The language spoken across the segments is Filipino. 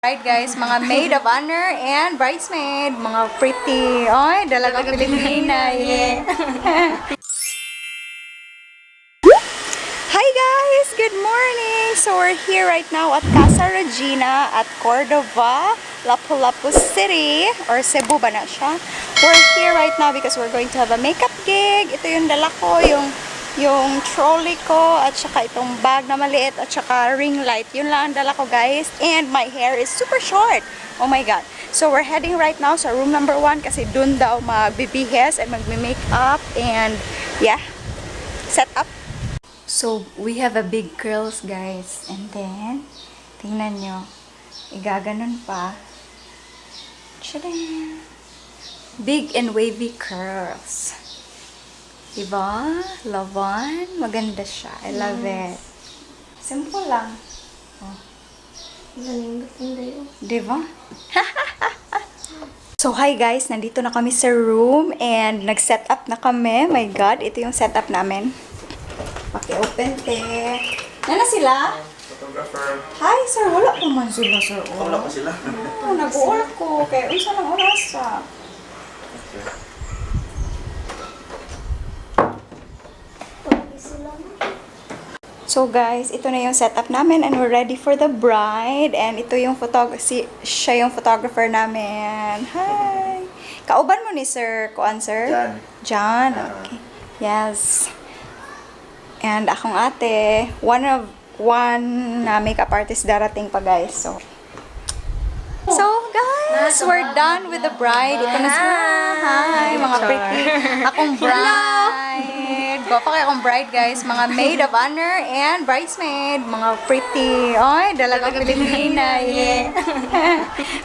Right guys, mga maid of honor and bridesmaid, mga pretty. Oy, dalagang Pilipina. Yeah. Hi guys, good morning. So we're here right now at Casa Regina at Cordova, Lapu-Lapu City or Cebu ba na siya? We're here right now because we're going to have a makeup gig. Ito yung dala ko, yung trolley ko at saka itong bag na maliit at saka ring light. Yun lang ang dala ko guys. And my hair is super short. Oh my god. So we're heading right now sa room number 1 kasi dun daw magbibihes and magme-makeup and yeah, set up. So we have a big curls guys. And then, tingnan nyo. Igaganon pa. Tadaan! Big and wavy curls. Diba? Love one. Maganda siya. I love it. Simple lang. Oh. Diba? So, hi guys. Nandito na kami sa room and nag-set up na kami. My God, ito yung setup namin. Paki-open, te. Nana sila? Photographer. Hi, sir. Wala pa man sila, sir. Wala pa sila. Oh, nag-uulak ko. Kaya, unsa ng oras sa? So guys, ito na yung setup namin and we're ready for the bride. And ito yung siya yung photographer namin. Hi! Kauban mo ni Sir Kuan, sir? John. Okay. Yes. And akong ate, one na makeup artist darating pa guys. So guys, we're done with the bride. Ito na sila. Hi, mga pretty. Akong bride. Gwapa kayo akong bride guys. Mga maid of honor and bridesmaid. Mga pretty. Oy, dalagang Pilipina. Yeah.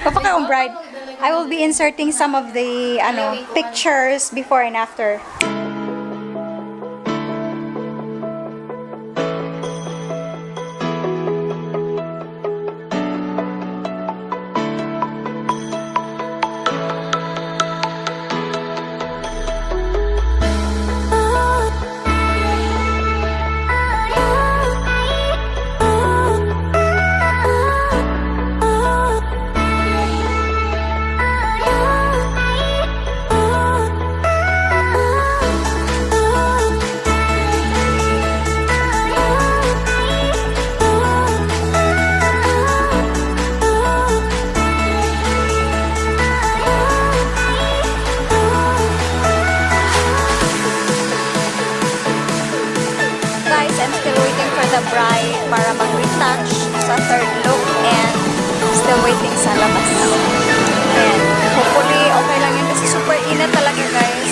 Gwapa kayo akong bride. I will be inserting some of the pictures before and after. I'm still waiting for the bride para mag-retouch sa third look and still waiting sa labas. And hopefully okay lang yun kasi super init talaga guys.